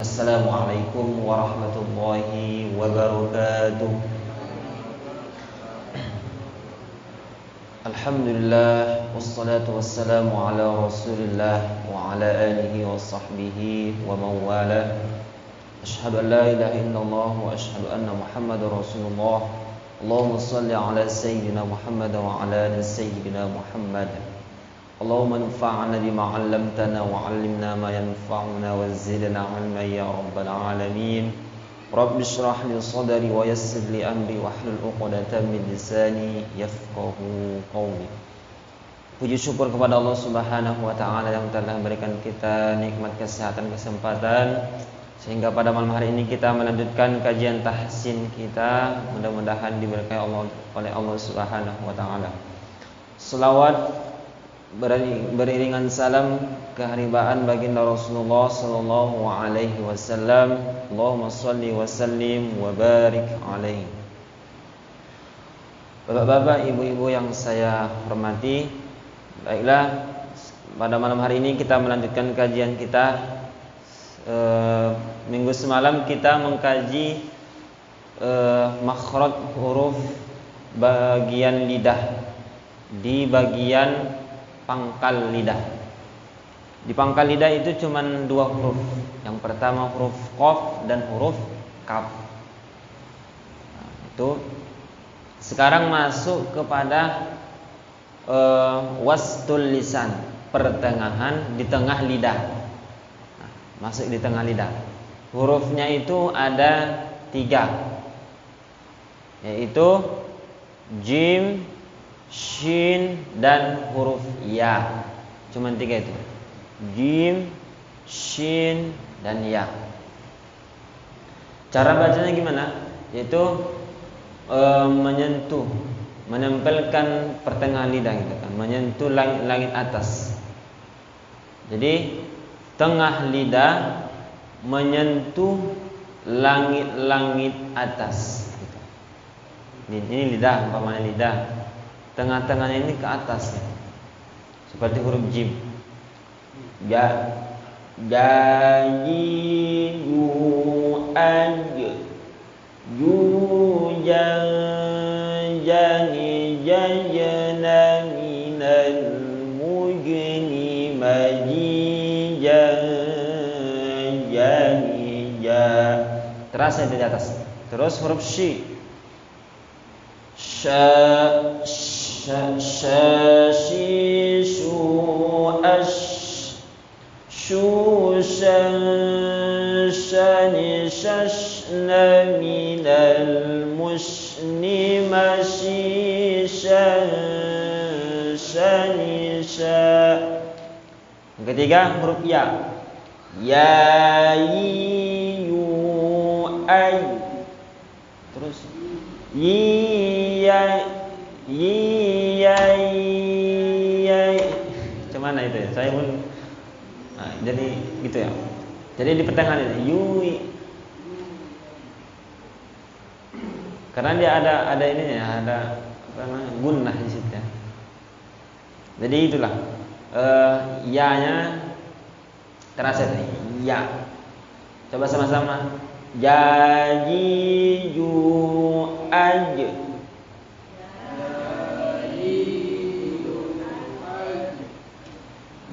Assalamualaikum warahmatullahi wabarakatuh. Alhamdulillah wassalatu wassalamu ala Rasulillah wa ala alihi wa sahbihi wa mawala. Asyhadu an la ilaha illallah wa asyhadu anna Muhammadar Rasulullah. Allahumma shalli ala sayyidina Muhammad wa ala ali sayyidina Muhammad. Allahumma anfa'na bima 'allamtana wa 'allimna ma yanfa'una wa zidna 'ilman ya rabbal alamin. Rabbi shrah li sadri wa yassir li amri wahlul 'uqdatam min lisani yafqahu qawli. Puji syukur kepada Allah Subhanahu wa taala yang telah memberikan kita nikmat kesehatan, kesempatan sehingga pada malam hari ini kita melanjutkan kajian tahsin kita. Mudah-mudahan diberkahi Allah oleh Allah Subhanahu wa taala. Selawat beriringan salam keharibaan baginda Rasulullah sallallahu alaihi wasallam. Allahumma shalli wa sallim wa barik alaihi. Bapak-bapak, ibu-ibu yang saya hormati, baiklah, pada malam hari ini kita melanjutkan kajian kita. Minggu semalam kita mengkaji makhraj huruf bagian lidah di bagian pangkal lidah. Di pangkal lidah itu cuma dua huruf. Yang pertama huruf qaf dan huruf kaf. Itu sekarang masuk kepada wastul lisan, pertengahan di tengah lidah. Masuk di tengah lidah. Hurufnya itu ada 3, yaitu jim, shin dan huruf ya. Cuma 3 itu. Jim, shin dan ya. Cara bacanya gimana? Yaitu menyentuh, menempelkan pertengahan lidah gitu kan, menyentuh langit atas. Jadi tengah lidah menyentuh langit atas gitu. Ini lidah, umpamanya lidah. Tengah-tengahnya ini ke atas ya. Seperti huruf jim. Ja, ji, ju, aj, ju, jan, jani, jajana, minal, mujni, maji, jan, jani, ja. Terasa di atas. Terus huruf shi. Sha, shi, shu, ash, shu, shan, shani, shashna, minal, mushni, mashi, shan, shani, sha. Yang ketiga huruf ya. Ya, yi, yu, ay. Terus ya, Cuman itu ya, saya pun jadi gitu ya. Jadi di pertengahan ini yui, karena dia ada ininya, ada apa namanya, gunnah di situ ya. Jadi itulah ya-nya terasa nih, ya. Coba sama-sama. Jaji, ju, aj.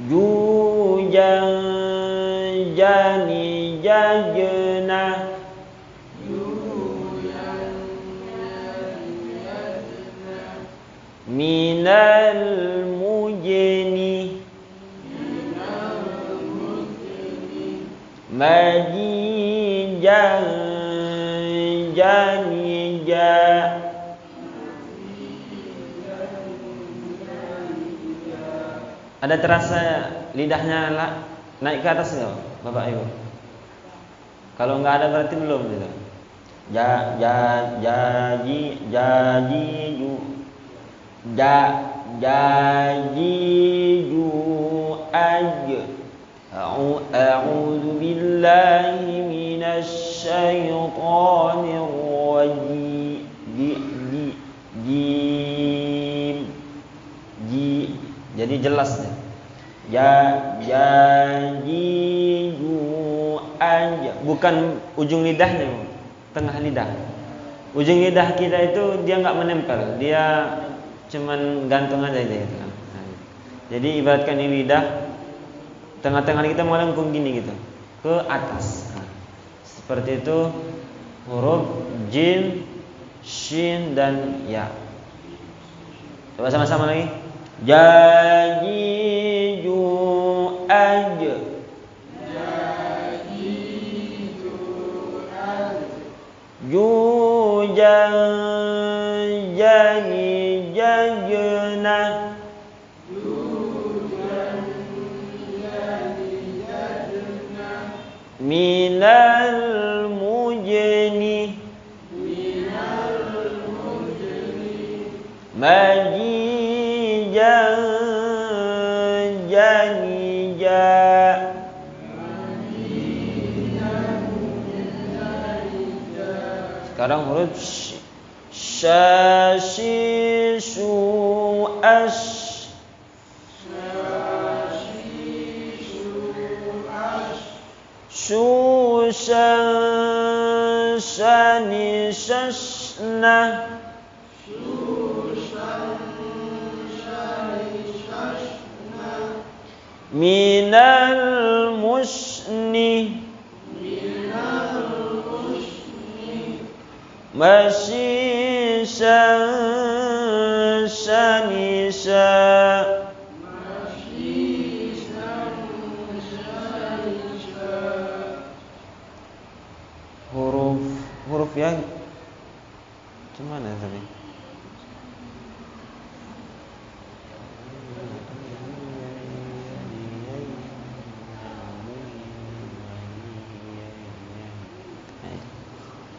Jujan, jani, jajna. Minal, mujni, maji, jan, jani, ja. Ada terasa lidahnya naik ke atas enggak, Bapak Ibu? Kalau enggak ada berarti belum gitu. Jaji, ju, jaji, ju, aj. A'udzu billahi minasy syaithanir rajim. Jadi jelas nih. Ja, ji, ju, aj, bukan ujung lidahnya, tengah lidah. Ujung lidah kita itu dia nggak menempel, dia cuman gantung aja gitu kan. Jadi ibaratkan ini lidah, tengah-tengah kita melengkung gini gitu ke atas. Seperti itu huruf jim, shin dan ya. Coba sama-sama lagi. Jaji ju aj. Jujan jani jajna. Minal mujni majijan janija. Sekarang huruf syashishu ash. Shushan shani shashna. Minal musni mashishan shanisha. Huruf yang gimana tadi?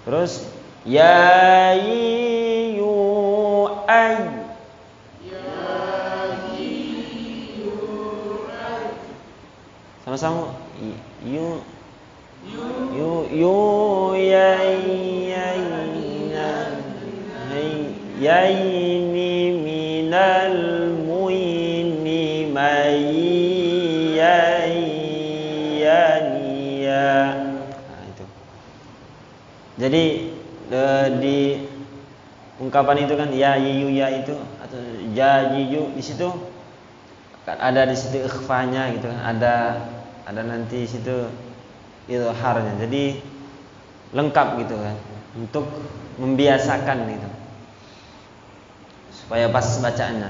Terus ya yu ay. Sama-sama yu ya yaini minal muini mayyaniya. Nah, itu. Jadi di ungkapan itu kan ya yu ya itu atau ja jiju di situ ada di situ ikhfanya gitu kan, ada nanti di situ izharnya. Jadi lengkap gitu kan untuk membiasakan gitu supaya pas bacaannya.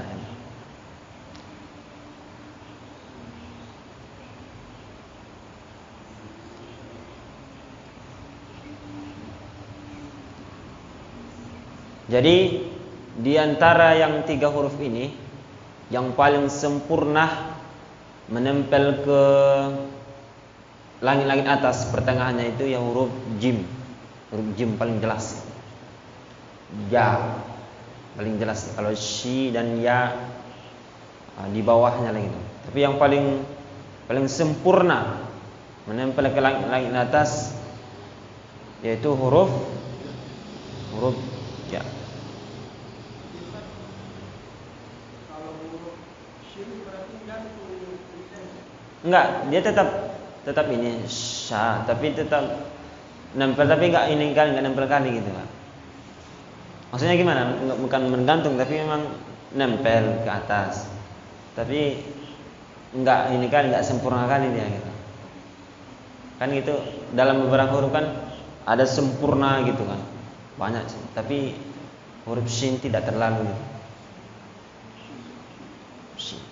Jadi di antara yang 3 huruf ini yang paling sempurna menempel ke langit-langit atas pertengahannya itu yang huruf jim. Huruf jim paling jelas. Ya paling jelas. Kalau shi dan ya di bawahnya lagi itu. Tapi yang paling sempurna menempel ke langit-langit atas yaitu huruf ya. Enggak, dia tetap ini sya, tapi tetap nempel, tapi enggak ini kali, enggak nempel kali gitu kan. Maksudnya gimana? Bukan menggantung, tapi memang nempel ke atas. Tapi enggak ini kali, enggak sempurna kali dia gitu. Kan gitu dalam beberapa huruf kan ada sempurna gitu kan. Banyak sih, tapi huruf shin tidak terlalu gitu. Shin.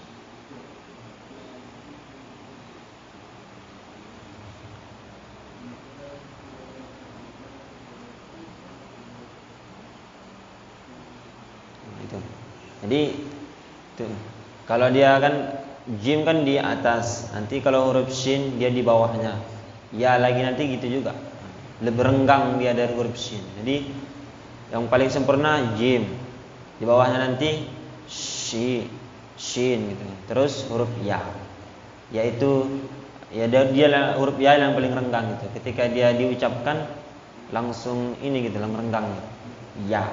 Jadi tuh, kalau dia kan jim kan di atas, nanti kalau huruf shin dia di bawahnya. Ya lagi nanti gitu juga. Lebih renggang dia dari huruf shin. Jadi yang paling sempurna jim. Di bawahnya nanti shin gitu. Terus huruf ya. Yaitu ya dia huruf ya yang paling renggang gitu. Ketika dia diucapkan langsung ini gitu, langsung renggang gitu. Ya.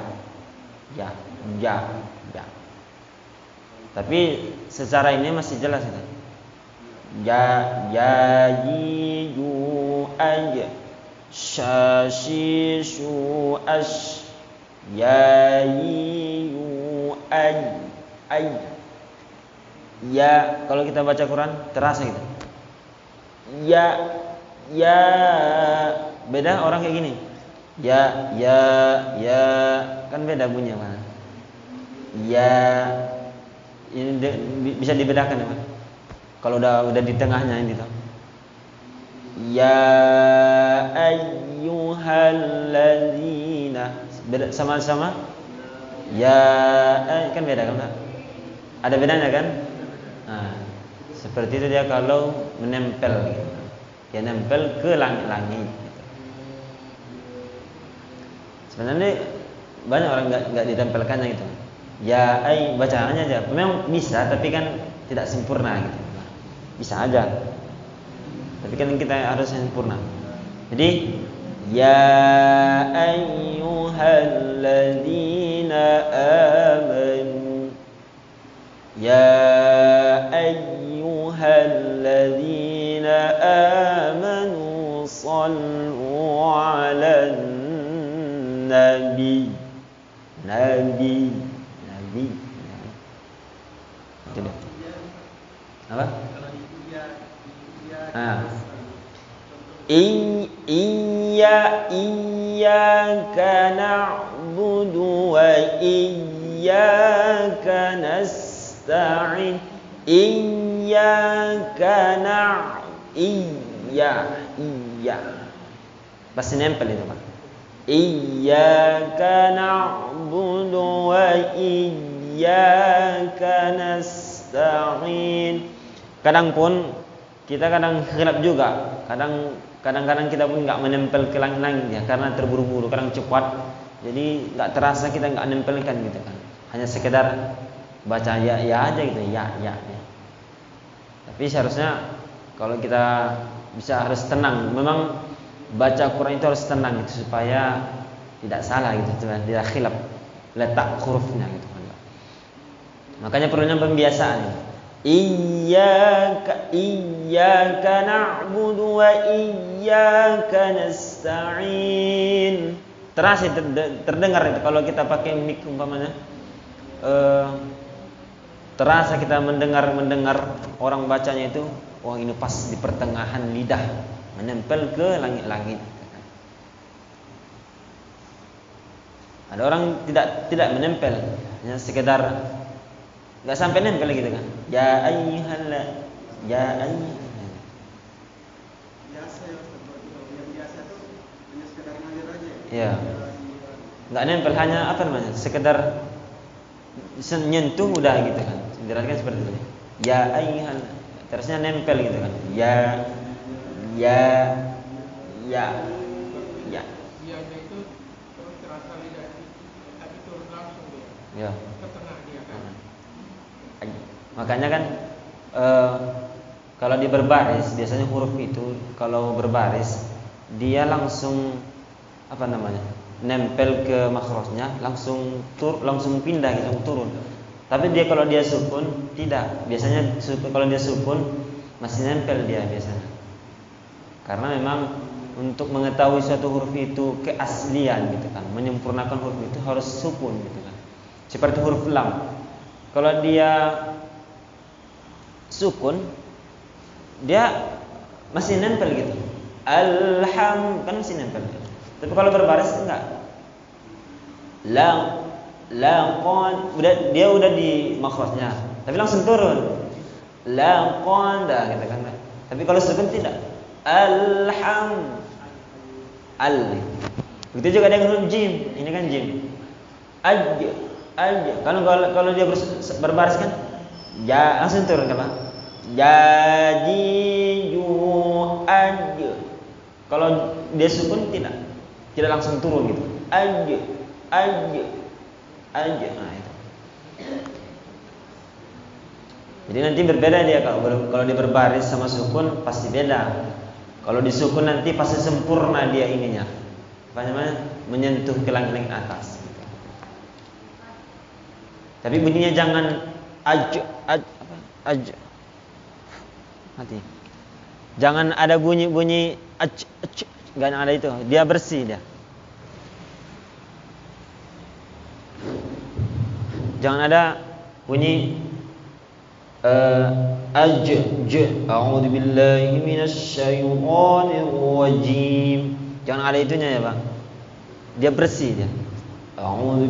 Tapi secara ini masih jelas itu. Ji ju aj. Syashishu ash yayu ay ay. Ya, kalau kita baca Quran terasa gitu. Ya ya, beda orang kayak gini. Ya kan beda bunyinya mana? Ya, ini bisa dibedakan ya, Pak? Kalau udah di tengahnya ini tuh. Ya ayyuhalladzina, beda sama-sama. Ya kan beda kan, Pak? Ada bedanya kan? Nah, seperti itu dia kalau menempel gitu. Dia nempel ke langit-langit gitu. Sebenarnya banyak orang nggak ditempelkannya gitu. Ya bacaannya aja. Memang bisa, tapi kan tidak sempurna gitu. Bisa aja. Tapi kan kita harus sempurna. Jadi ya ayyuhalladzina amanu. Ya ayyuhalladzina amanu sallu 'alan nabi. Itu dia. Apa? Iyyaka na'budu wa iyyaka nasta'in. Iya. Pasti nempel itu, Pak. Iyyaka na'budu wa iyyaka nasta'in. Kadang kita khilaf juga. Kadang-kadang kita pun enggak menempel ke langit ya, karena terburu-buru, kadang cepat. Jadi enggak terasa kita enggak nempelkan gitu kan. Hanya sekedar baca ya aja gitu, ya. Tapi seharusnya kalau kita harus tenang. Memang baca Quran itu harus tenang gitu, supaya tidak salah gitu, tidak khilaf letak hurufnya gitu kan. Makanya perlunya pembiasaan. Iyyaka na'budu wa iyyaka nasta'in. Terasa terdengar itu kalau kita pakai mic umpamanya. Terasa kita mendengar orang bacanya itu, oh ini pas di pertengahan lidah, menempel ke langit-langit. Ada orang tidak menempel, hanya sekedar nggak sampai nempel gitu kan. Ya ayyuhal. Biasa tuh hanya sekedar ngalir aja. Iya. Nggak nempel, hanya apa namanya? Sekedar nyentuh udah gitu kan. Ibaratkan seperti itu. Ya ayyuhal. Terusnya nempel gitu kan. Ya. Iya itu terus terasa lidah, tapi turun langsung dia. Ya. Ke tengah dia kan. Makanya kan kalau di berbaris biasanya huruf itu kalau berbaris dia langsung nempel ke makhrajnya, langsung pindah gitu, turun. Tapi kalau dia sukun tidak. Biasanya kalau dia sukun masih nempel dia biasanya. Karena memang untuk mengetahui suatu huruf itu keaslian gitu kan, menyempurnakan huruf itu harus sukun gitu kan. Seperti huruf lam. Kalau dia sukun dia masih nempel gitu. Kan masih nempel. Tapi kalau berbaris enggak. Laqad dia udah di makhrajnya, tapi langsung turun. Laqad gitu kan. Tapi kalau sukun tidak. Begitu juga dengan huruf jim. Ini kan jim. Aj. Kalau dia berbaris kan langsung turun kan, Pak? Aj. Kalau dia sukun tidak langsung turun gitu. Aj. Nah itu. Jadi nanti berbeda dia kalau dia berbaris sama sukun pasti beda. Kalau di sukun nanti pasti sempurna dia ininya. Apa namanya? Menyentuh ke langit atas. Tapi bunyinya jangan aj. Mati. Jangan ada bunyi aj. Enggak ada itu, dia bersih dia. Jangan ada bunyi a'udzu billahi minasyaitonir rajim. Jangan ada itunya ya, Pak. Dia bersih dia. A'udzu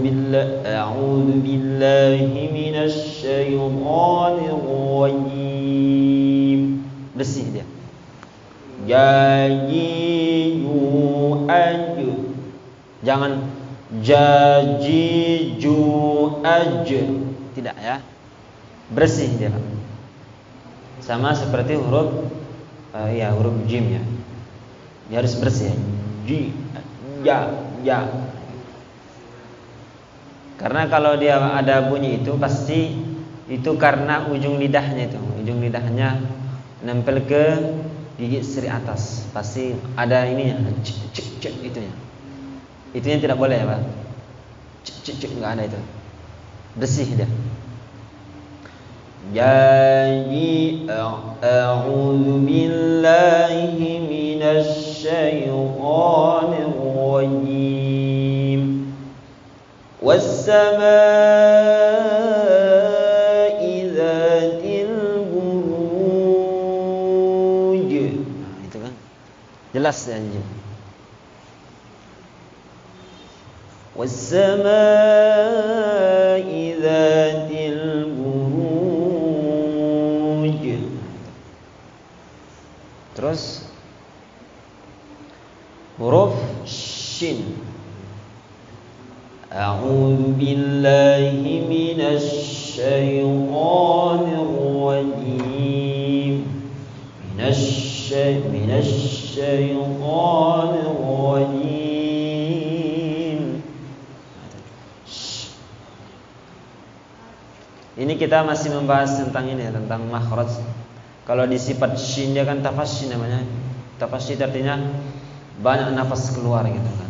billahi minasyaitonir rajim. Bersih dia. Jangan tidak ya. Bersih dia, Pak. Sama seperti huruf huruf jim ya. Dia harus bersih. Ya. Karena kalau dia ada bunyi itu pasti itu karena ujung lidahnya itu. Ujung lidahnya nempel ke gigi seri atas. Pasti ada ininya. Itunya. Itunya tidak boleh ya, Pak. Enggak ada itu. Bersih dia. Jadi a'udzu billahi minasyaitonir rajim. Was-samaa'i dzatil buruj. Nah, itu kan. Jelas ya anjing. Was-samaa'i dzatil buruj. Terus huruf shin. A'udzu billahi minasyaitonir rajim. Minasyaitonir rajim. Ini kita masih membahas tentang ini, tentang makhraj. Kalau di sifat shin dia kan tafasyi namanya. Tafasyi artinya banyak nafas keluar gitu kan.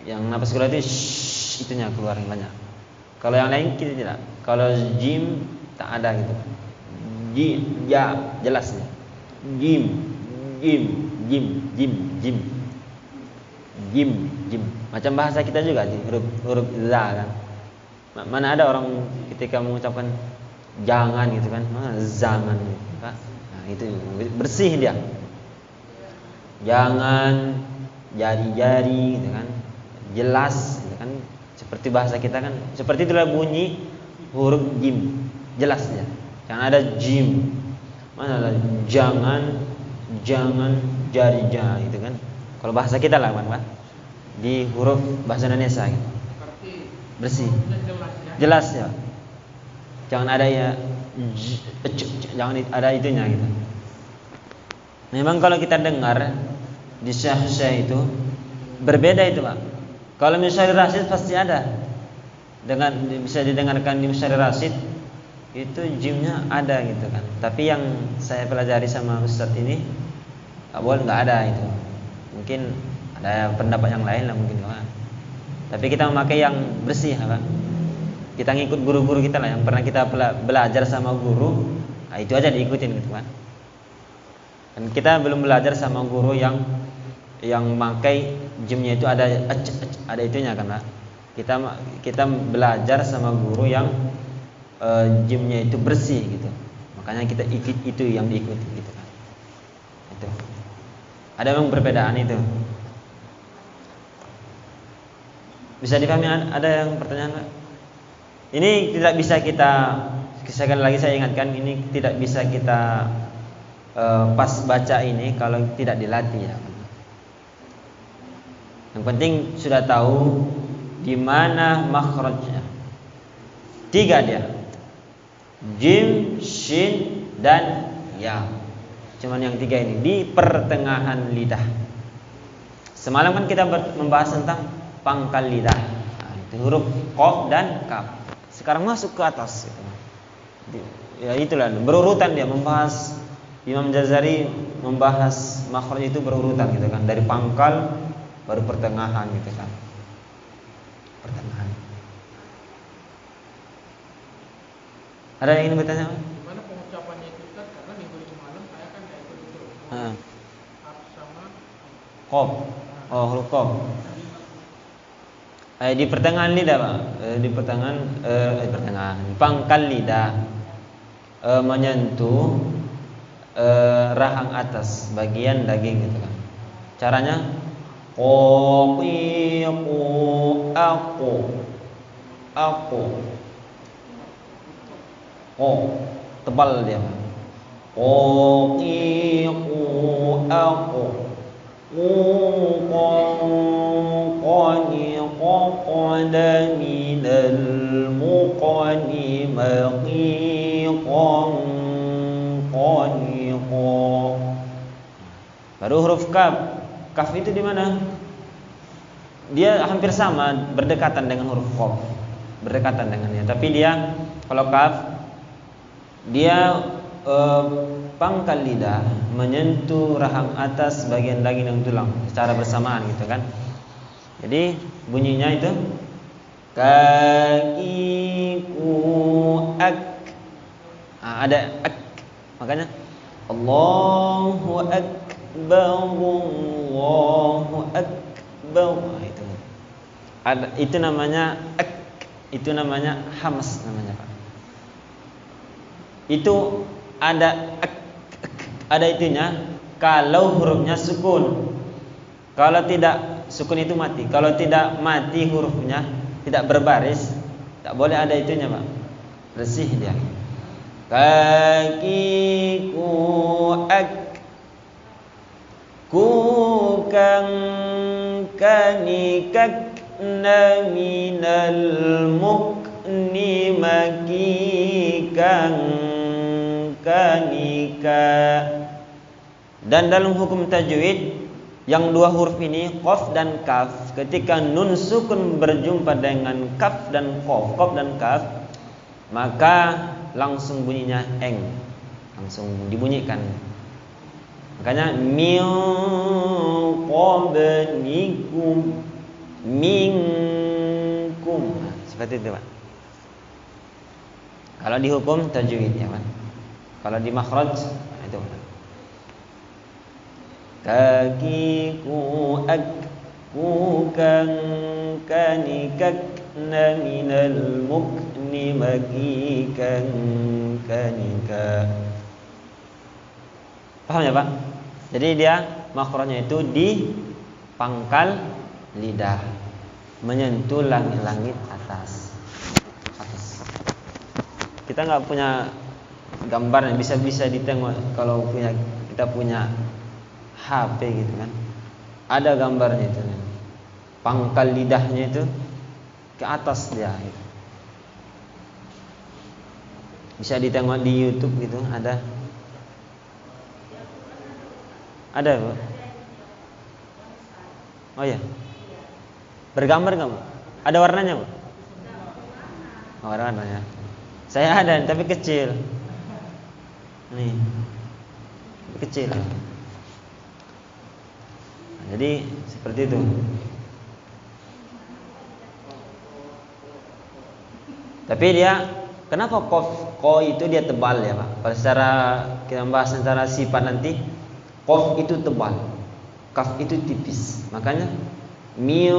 Yang nafas keluar itu itunya keluar yang banyak. Kalau yang lain kita tidak. Kalau jim tak ada gitu. Jelas ya. Jim. Macam bahasa kita juga huruf za kan. Mana ada orang ketika mengucapkan jangan gitu kan, zaman gitu, Pak. Nah, itu bersih dia. Jangan, jari-jari gitu kan. Jelas gitu kan. Seperti bahasa kita kan, seperti itulah bunyi huruf jim. Jelas ya. Jangan ada jim. Mana ada jangan, jari-jari gitu kan. Kalau bahasa kita lah, Pak. Di huruf bahasa Indonesia gitu. Bersih. Jelas ya. Jangan ada ya jangan ada itunya gitu. Memang kalau kita dengar di syekh-syekh itu berbeda itu, Pak. Kalau Musyari Rasyid pasti ada. Bisa didengarkan di Musyari Rasyid itu jimnya ada gitu kan. Tapi yang saya pelajari sama Ustadz ini enggak ada itu. Mungkin ada pendapat yang lain lah mungkin, Pak. Tapi kita memakai yang bersih, Pak. Kita ngikut guru-guru kita lah yang pernah kita belajar sama guru. Nah, itu aja diikutin gitu kan. Dan kita belum belajar sama guru yang memakai jimnya itu ada itunya kan, Pak. Kita belajar sama guru yang jimnya itu bersih gitu. Makanya kita ikut itu yang diikuti gitu kan. Itu. Ada memang perbedaan itu. Bisa dipahami? Ada yang pertanyaan, Pak? Ini tidak bisa sekali lagi saya ingatkan, ini tidak bisa kita pas baca ini kalau tidak dilatih ya. Yang penting sudah tahu di mana makhrajnya. 3 dia. Jim, shin dan ya. Cuman yang 3 ini di pertengahan lidah. Semalam kan kita membahas tentang pangkal lidah. Nah, itu huruf qaf dan kaf. Sekarang masuk ke atas gitu. Ya itulah berurutan dia membahas. Imam Jazari membahas makhraj itu berurutan gitu kan, dari pangkal baru pertengahan gitu kan. Pertengahan. Ada yang ingin bertanya? Gimana pengucapannya itu Ustaz? Karena minggu semalam saya kan nggak ikut itu. Sama Qaf. Oh, huruf qaf. Di pertengahan lidah, Pak. Di pertengahan pangkal lidah menyentuh rahang atas, bagian daging gitu kan. Caranya qaqiqu aku. Oh, tebal dia. Qaqiqu aku. Qani qada minal muqani maqiqan qaniqa. Baru huruf kaf. Kaf itu di mana? Dia hampir sama, berdekatan dengan huruf qaf. Berdekatan dengannya. Tapi dia kalau kaf dia pangkal lidah menyentuh rahang atas bagian daging dan tulang secara bersamaan gitu kan. Jadi bunyinya itu kakiku ak. Ada ak. Makanya Allahu akbar Allahu akbar. Itu. Itu namanya ak. Itu namanya hamas namanya, Pak. Itu ada itunya kalau hurufnya sukun. Kalau tidak sukun itu mati. Kalau tidak mati hurufnya, tidak berbaris, tak boleh ada itunya, Pak. Bersih dia. Kakiku ak ku kang kanikak na minal mukni makikang kanika. Dan dalam hukum tajwid yang dua huruf ini qaf dan kaf, ketika nun sukun berjumpa dengan kaf dan qaf dan kaf, maka langsung bunyinya eng, langsung dibunyikan. Makanya min qablikum minkum, seperti itu, Pak. Kalau di hukum tajwid ya, Pak. Kalau di makhraj itu kakiku ak ku kang kanikak na minal mukni makikan kanika. Paham ya, Pak? Jadi dia makhrajnya itu di pangkal lidah menyentuh langit-langit atas. Kita nggak punya gambarnya, bisa ditengok kalau kita punya HP gitu kan. Ada gambarnya itu. Pangkal lidahnya itu ke atas dia gitu. Bisa ditengok di YouTube gitu, ada. Ada, Bu? Oh ya. Bergambar enggak, Bu? Ada warnanya, Bu? Oh, ada warnanya. Saya ada tapi kecil. Nih. Kecil. Jadi seperti itu. Tapi dia kenapa ko itu dia tebal ya, Pak? Kalau secara kita bahas secara sifat nanti, qaf itu tebal, kaf itu tipis. Makanya min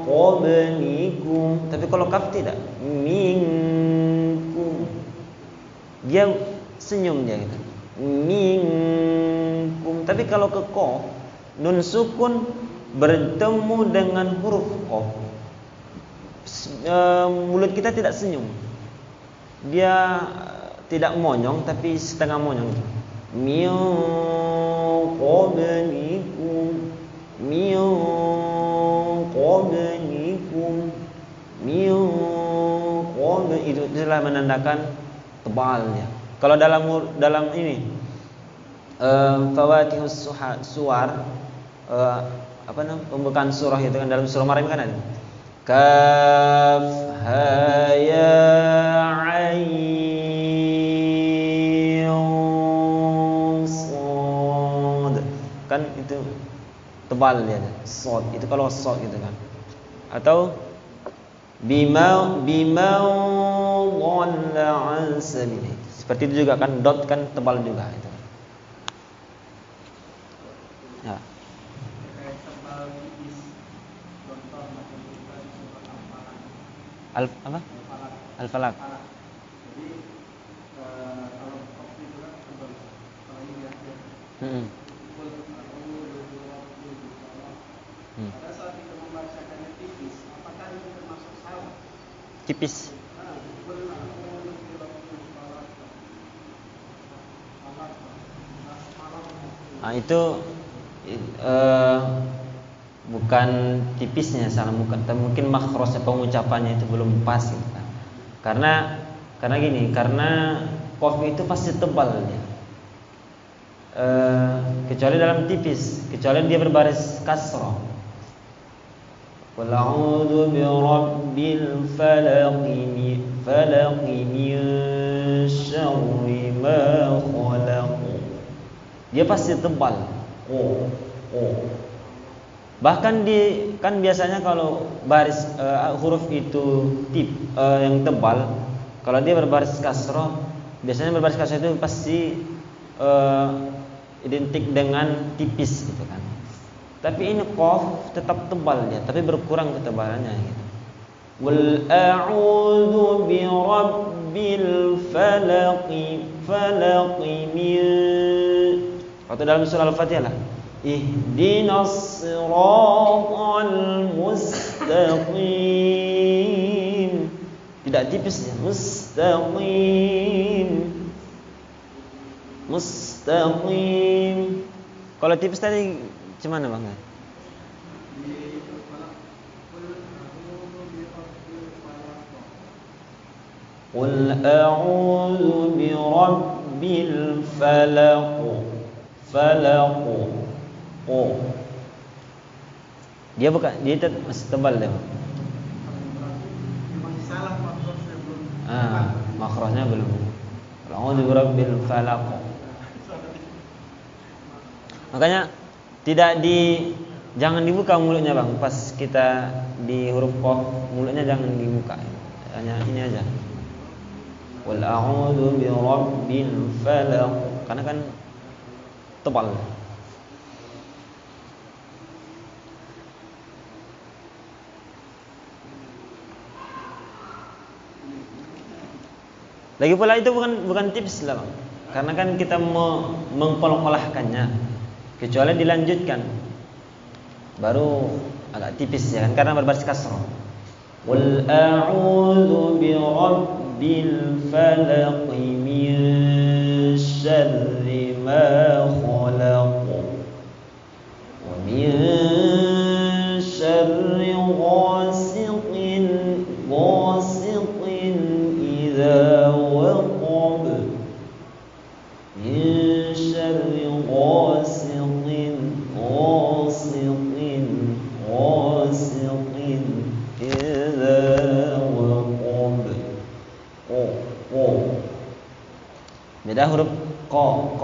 qablikum. Tapi kalau kaf tidak, minkum. Dia senyum dia gitu. Minkum. Tapi kalau ke qaf, nun sukun bertemu dengan huruf qaf, mulut kita tidak senyum. Dia tidak monyong tapi setengah monyong. Min qablikum min qablikum min qabl, itu adalah menandakan tebalnya. Kalau dalam ini Fawatihus Suwar, apa namanya, pembukaan surah itu kan, dalam surah Maryam kan ada kaf ha ya ain sad, kan itu tebal dia, sad itu kalau sad gitu kan. Atau bima dhalla an sabili, seperti itu juga kan, dot kan tebal juga itu ya. Apa? Al-Falaq. Jadi kalau kopi itu kan tebal, apalagi dia. Pada saat kita membacakannya tipis, apakah itu termasuk salah? Tipis. Itu bukan tipisnya salah, mungkin makhrajnya, pengucapannya itu belum pas gitu kan. Karena gini, karena qaf itu pasti tebal dia. Kecuali dalam tipis, kecuali dia berbaris kasrah. Qul a'udzu birabbil falaq min syarri ma khalaq. Dia pasti tebal. Bahkan kan biasanya kalau baris huruf itu yang tebal, kalau dia berbaris kasrah, biasanya berbaris kasrah itu pasti identik dengan tipis gitu kan. Tapi ini qaf tetap tebal dia, tapi berkurang ketebalannya gitu. Wal a'udzu bi rabbil falaq min. Atau dalam surah Al-Fatihah lah. Ihdinas siratal mustaqim. Tidak tipis ya, mustaqim. Kalau tipis tadi gimana Bang? Qul a'udzu bi rabbil falaq. Dia masih tebal dia. Masih salah makhrajnya belum. Makhrajnya belum. A'udzu birabbil falaq. Makanya jangan dibuka mulutnya Bang. Pas kita di huruf qaf, mulutnya jangan dibuka. Hanya ini aja. Qul a'udzu birabbil falaq. Karena kan tebal. Lagi pula itu bukan tips lah Bang. Karena kan kita mengkolahkannya. Kecuali dilanjutkan, baru agak tipis ya kan, karena berbaris kasrah. Qul a'udzu birabbil falaq min syarri ma khalaq wa min syarri ghasiqin idza waqab, min syarri ghasiqin idza waqab. Beda huruf ko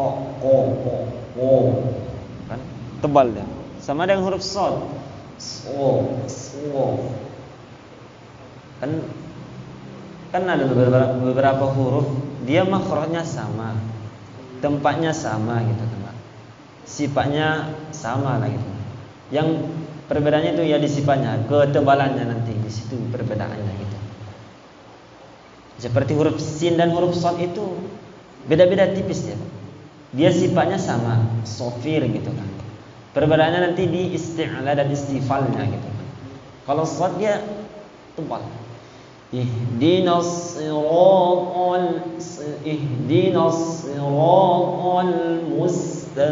kan tebal dia. Sama dengan huruf shad. Kan ada beberapa huruf dia makhrajnya sama, tempatnya sama gitu kan. Sifatnya sama lah gitu. Yang perbedaannya itu ya di sifatnya, ketebalannya nanti di situ perbedaannya gitu. Seperti huruf sin dan huruf shad itu beda-beda tipis ya. Dia sifatnya sama, sofir gitu kan. Perbedaannya nanti di isti'la dan istifalnya gitu kan. Kalau shad dia tebal. Ihdinas siratal mustaqim.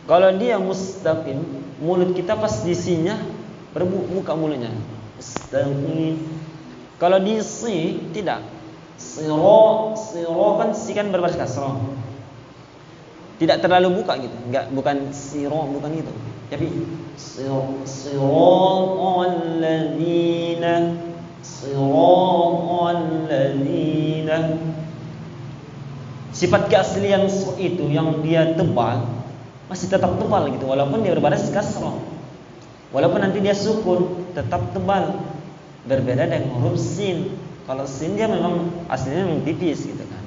Kalau dia mustaqim, mulut kita pas di sinya berbuka mulutnya. Mustaqim. Kalau di si tidak. Siro kan si kan berbaris kasrah. Tidak terlalu buka gitu. Bukan siro, bukan gitu. Tapi siratal ladzina sifat keaslian itu yang dia tebal masih tetap tebal gitu, walaupun dia berbaris kasrah. Walaupun nanti dia sukun tetap tebal. Berbeda dengan huruf sin. Kalau sin dia memang aslinya memang tipis gitu kan.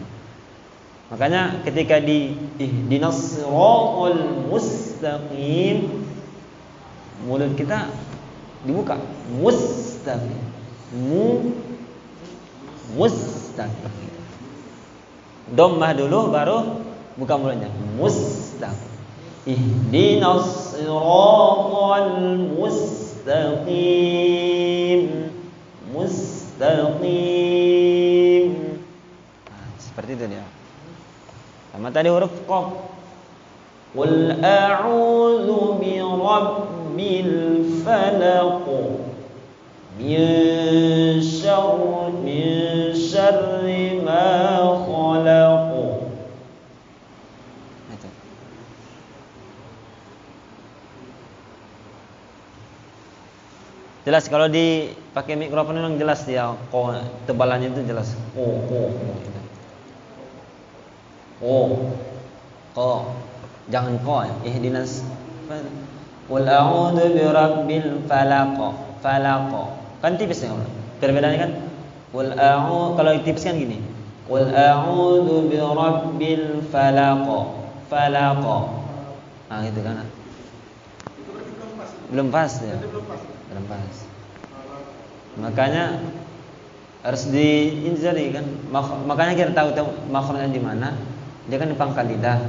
Makanya ketika di ihdinas siratal mustaqim, mulut kita dibuka. Mustaqim. Mustaqim. Dhammah dulu baru buka mulutnya. Mustaqim. Ihdinas siratal mustaqim. Mustaqim. Nah, seperti itu dia. Sama tadi huruf qaf. Qul a'udzu birabbil falaq. Min syarri ma khalaq. Itu. Jelas kalau dipakai mikrofon memang jelas dia. Tebalannya itu jelas. Jangan ya. Ihdinas. Qul a'udzu birabbil falaq. Falaq. Kan tipis ya. Perbedaannya kan qul a'udzu, kalau tipis kan gini. Qul a'udzu birabbil falaq. Falaq. Ah gitu kan. Itu berarti Belum pas ya. belum pas. Belum pas. Makanya harus jadi kan. Makanya kita tahu makhrajnya di mana. Dia kan di pangkal lidah.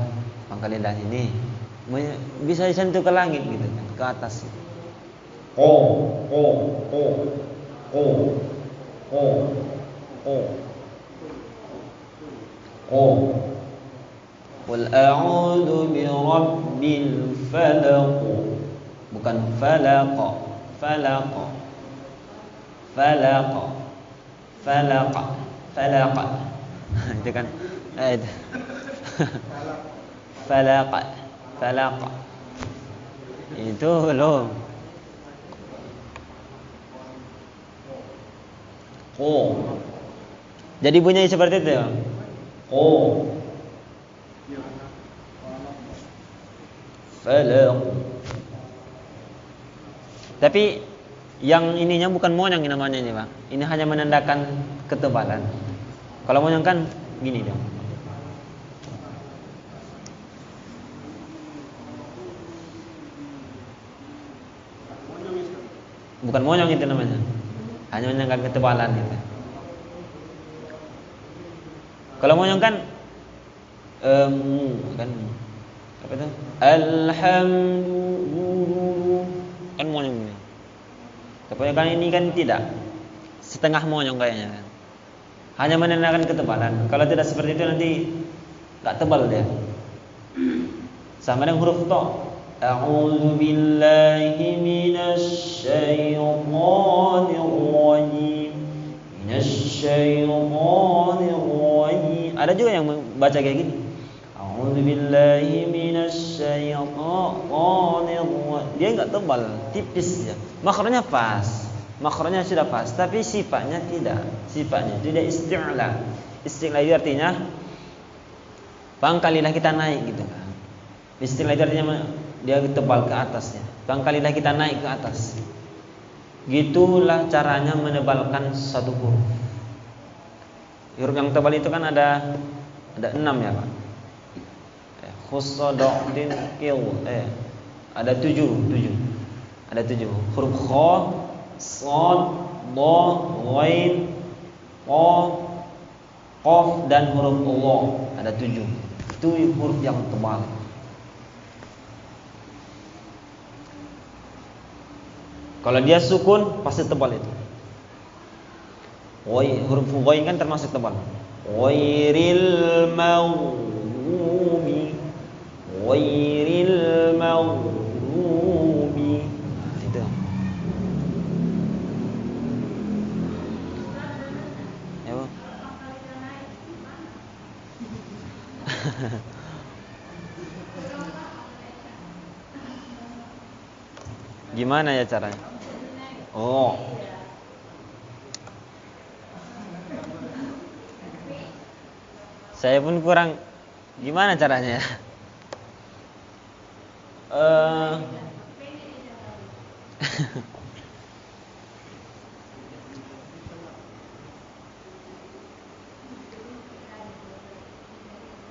Pangkal lidah ini bisa disentuh ke langit gitu kan, ke atas. Qul a'udzu birabbil falaq. Bukan falaq. Falaq. Falaq. Falaq. Falaq. Itu kan falaq. Falaq. Itu loh. Jadi bunyinya seperti itu ya. Falaq. Tapi yang ininya bukan monyong namanya ini, Pak. Ini hanya menandakan ketebalan. Kalau monyong kan gini dong. Bukan monyong itu namanya. Hanya menandakan ketebalan itu. Kalau monyong kan kan apa itu? Alhamdulillah. Kan monyong ini. Tapi kan ini kan tidak. Setengah monyong kayaknya kan. Hanya menandakan ketebalan. Kalau tidak seperti itu nanti enggak tebal dia. Sama dengan huruf ta. A'udzu billahi minasy syaithanir rajim. Minasy syaithanir rajim. Ada juga yang baca kayak gini. A'udzu billahi minasy syaithanir rajim. Dia enggak tebal, tipis ya. Makhrajnya pas. Makhrajnya sudah pas, tapi sifatnya tidak. Sifatnya tidak isti'la. Isti'la itu artinya pangkal lidah kita naik gitu kan. Isti'la itu artinya dia tebal ke atasnya. Pangkal lidah kita naik ke atas. Gitulah caranya menebalkan satu huruf. Huruf yang tebal itu kan ada 6 ya, Pak. Khusadadin il. Ada 7. Ada 7. Huruf kha, shad, dha, ghain, qaf dan huruf Allah. Ada 7. Itu huruf yang tebal. Kalau dia sukun pasti tebal itu. Huruf ghain kan termasuk tebal. Ghairil maghdubi. Ghairil maghdubi. Nah, itu. Ya, Bu. Gimana ya caranya? Saya pun kurang. Gimana caranya?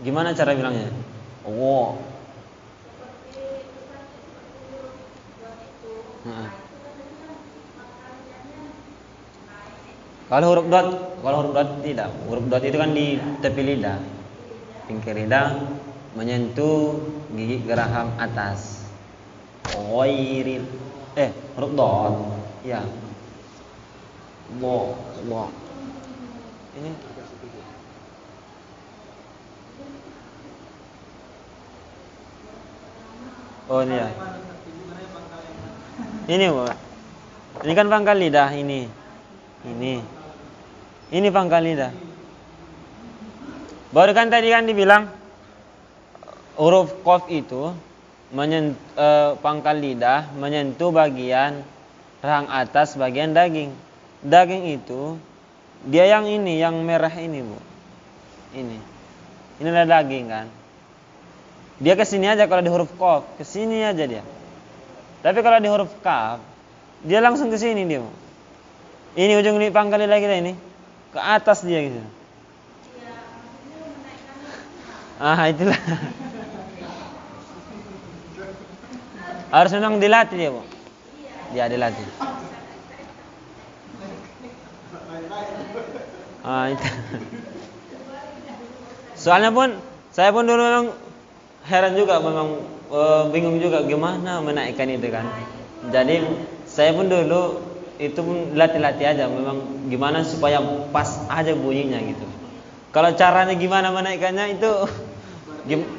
Gimana cara bilangnya? Kalau huruf dot tidak. Huruf dot itu kan di tepi lidah, pinggir lidah menyentuh gigi geraham atas. Ghairil. Huruf dot. Ya. Bo. Ini oh ini ya. Ini Pak. Ini kan pangkal lidah ini. Ini pangkal lidah. Baru kan tadi kan dibilang huruf qaf itu pangkal lidah menyentuh bagian rahang atas bagian daging. Daging itu dia yang ini, yang merah ini, Bu. Ini adalah daging kan. Dia ke sini aja kalau di huruf qaf, ke sini aja dia. Tapi kalau di huruf kaf, dia langsung ke sini dia, Bu. Ini ujung di pangkal lidah kita ini, ke atas dia gitu. Itulah. Harus memang dilatih dia, Bu. Dia dilatih. Itu. Soalnya saya pun dulu memang heran juga, memang bingung juga gimana menaikkan itu kan. Jadi saya pun dulu itu pun latih-latih aja, memang gimana supaya pas aja bunyinya gitu. Kalau caranya gimana menaikkannya itu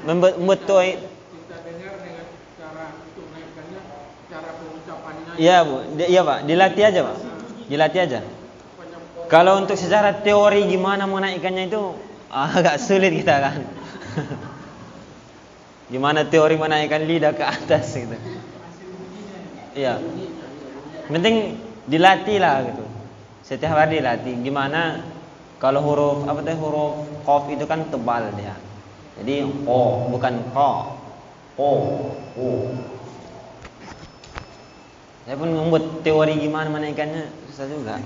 membuat kita dengar dengan cara untuk menaikkannya, cara pengucapannya. Iya, Bu. Iya, Pak. Dilatih aja, Pak. Dilatih aja. Kalau untuk secara teori gimana menaikkannya itu agak sulit kita kan. Gimana teori menaikkan lidah ke atas gitu. Iya. Penting dilatih lah gitu. Setiap hari dilatih. Gimana kalau huruf qaf itu kan tebal dia. Jadi o bukan ko. O. Saya pun membuat teori gimana menaikkannya susah juga.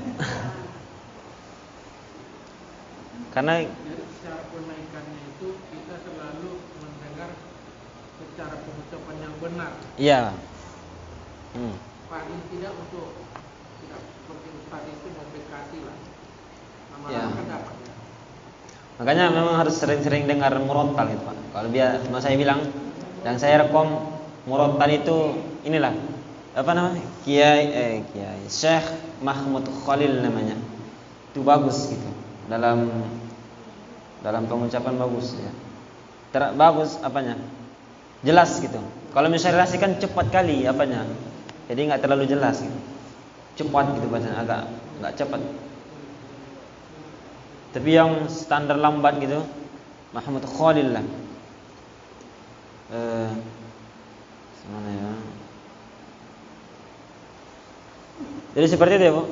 Karena secara penaikannya itu kita selalu mendengar secara pengucapan yang benar. Iya. Paling tidak untuk tidak seperti Ustaz itu mendekati lah. Lama-lama kan dapat ya. Makanya memang harus sering-sering dengar murattal gitu, Pak. Kalau mau saya bilang dan saya rekam murattal itu inilah Kiai Syekh Mahmud Khalil namanya. Itu bagus gitu. Dalam pengucapan bagus ya. Bagus apanya? Jelas gitu. Kalau misalnya kan cepat kali apanya. Jadi enggak terlalu jelas gitu. Cepat gitu bacaan, agak enggak cepat. Tapi yang standar lambat gitu Mahmud Khalil lah. Mana ya? Jadi seperti itu ya, Bu.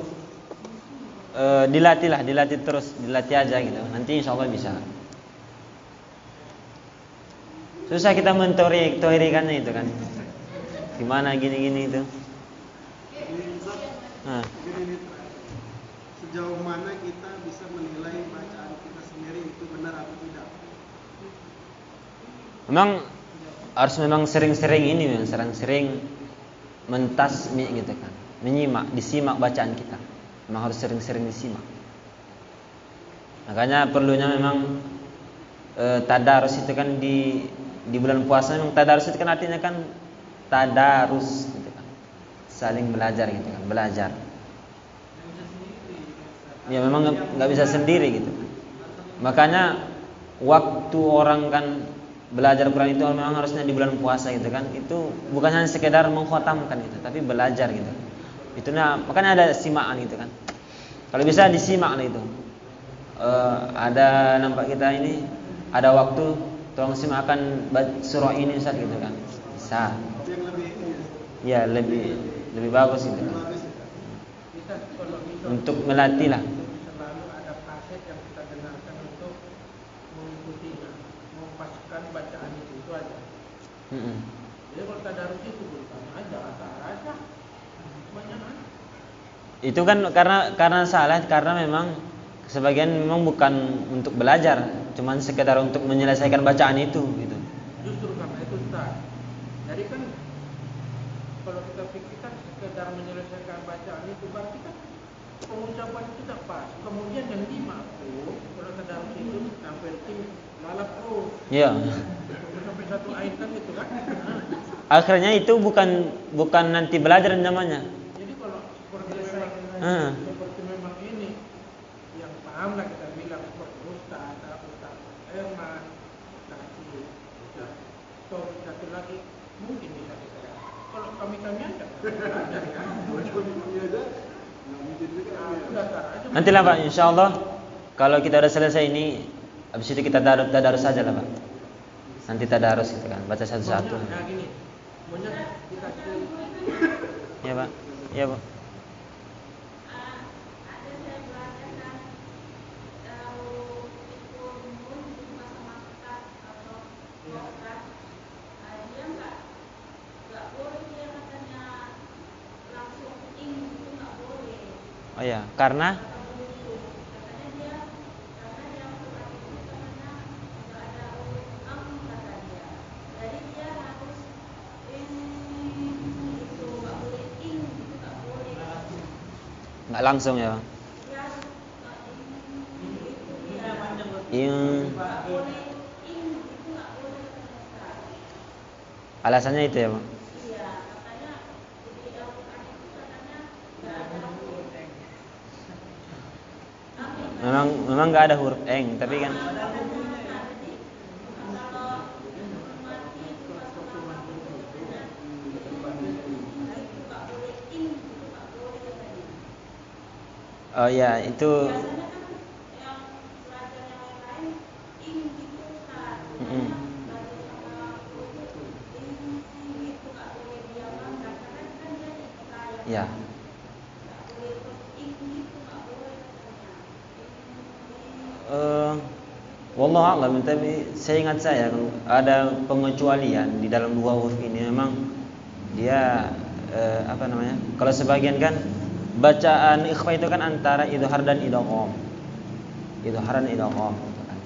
Dilatih terus, dilatih aja gitu. Nanti insya Allah bisa. Susah kita menteorikannya itu kan. Gimana gini itu. Sejauh mana kita bisa menilai bacaan kita sendiri itu benar atau tidak? Memang harus sering-sering mentasmi gitu kan. Disimak bacaan kita. Memang harus sering-sering disimak. Makanya perlunya memang tadarus itu kan di bulan puasa memang tadarus itu kan artinya kan tadarus gitu kan. Saling belajar gitu kan, belajar. Ya memang enggak bisa sendiri gitu kan. Makanya waktu orang kan belajar Quran itu memang harusnya di bulan puasa gitu kan. Itu bukan hanya sekedar mengkhatamkan gitu, tapi belajar gitu. Makanya ada simaan gitu kan. Kalau bisa disimak lah itu. Ada nampak kita ini ada waktu tolong simakkan surah ini Ustaz gitu kan. Bisa. Ya lebih bagus gitu kan. Untuk melatih lah. Selalu ada kaset yang kita dengarkan untuk mengikutinya, memasukkan bacaan itu aja. Jadi kalau tadarus itu bukan aja aja. Itu kan karena salah, karena memang sebagian memang bukan untuk belajar, cuman sekedar untuk menyelesaikan bacaan itu gitu. Justru karena itu Ustaz. Jadi kan kalau kita pikirkan sekedar menyelesaikan bacaan itu berarti kan pengucapan itu tak pas. Kemudian yang dimaksud kalau tadarus itu seperti lalap terus. Iya. Sampai satu ayat kan gitu kan. Akhirnya itu bukan nanti belajar namanya. Jadi kalau seperti memang ini yang paham lah kita bilang seperti Ustaz Herman, kasih satu lagi mungkin bisa kita. Kalau kami ada belajar ya. Nanti lah Pak, insyaallah kalau kita udah selesai ini, habis itu kita tadarus saja lah Pak. Nanti tadarus gitu kan, baca satu-satu. Nah gini, banyak dikasih. Ya Pak, ya Pak. Oh ya, karena nggak langsung ya. Alasannya itu ya Pak. Memang nggak ada huruf eng, tapi kan oh ya itu ya. Wallahu a'lam, tapi saya ingat ada pengecualian di dalam dua huruf ini. Memang dia apa namanya? Kalau sebagian kan bacaan ikhfa itu kan antara idhar dan idgham. Idhar dan idgham gitu kan.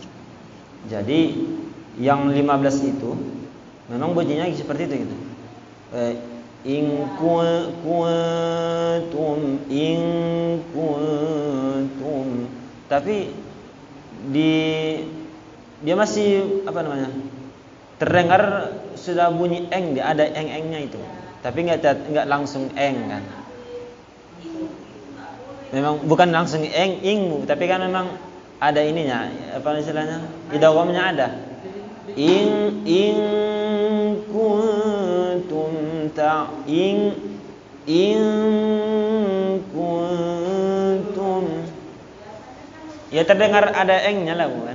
Jadi yang 15 itu memang bunyinya seperti itu gitu. In kuntum, tapi dia masih apa namanya, terdengar sudah bunyi eng, dia ada eng-engnya itu, tapi nggak langsung eng kan. Memang bukan langsung ing, tapi kan memang ada ininya, apa istilahnya, idghamnya ada. In kuntum ya terdengar ada engnya lah bukan?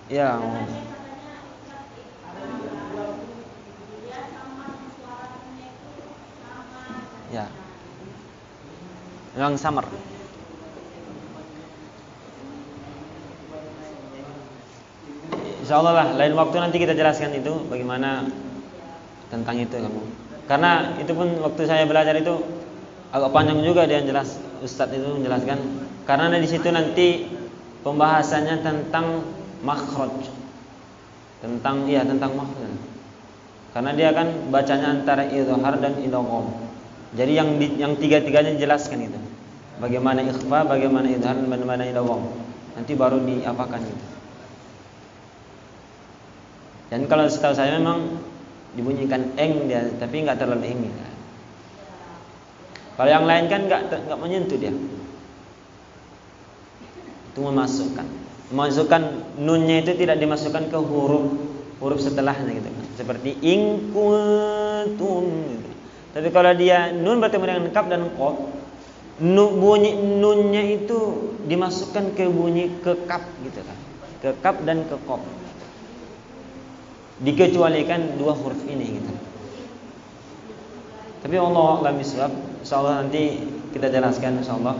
Ya. Ya. Memang samar. Insyaallah lah lain waktu nanti kita jelaskan itu bagaimana tentang itu kamu. Karena itu pun waktu saya belajar itu agak panjang juga dia jelas, Ustadz itu menjelaskan. Karena di situ nanti pembahasannya tentang makhraj. Tentang makhraj. Karena dia kan bacanya antara idhar dan idgham. Jadi yang tiga-tiganya jelaskan itu. Bagaimana ikhfa, bagaimana idhar, dan bagaimana idgham. Nanti baru diapakan itu. Dan kalau setahu saya memang dibunyikan eng dia, tapi nggak terlalu eng. Kalau yang lain kan nggak menyentuh dia. Itu memasukkan nunnya itu tidak dimasukkan ke huruf setelahnya gitu kan. Seperti in kuntum gitu. Tapi kalau dia nun bertemu dengan kaf dan qaf, bunyi nunnya itu dimasukkan ke bunyi ke kaf gitu kan. Ke kaf dan ke qaf. Dikecualikan dua huruf ini gitu. Tapi Allah a'lam bishawab. Insyaallah nanti kita jelaskan insyaallah.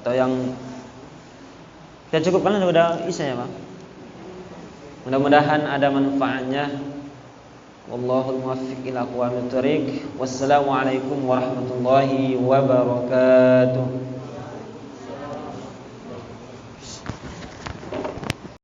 Atau yang kita cukupkan sudah isya ya Pak. Mudah-mudahan ada manfaatnya. Wallahul muwaffiq ila aqwamit thoriq. Wassalamualaikum warahmatullahi wabarakatuh.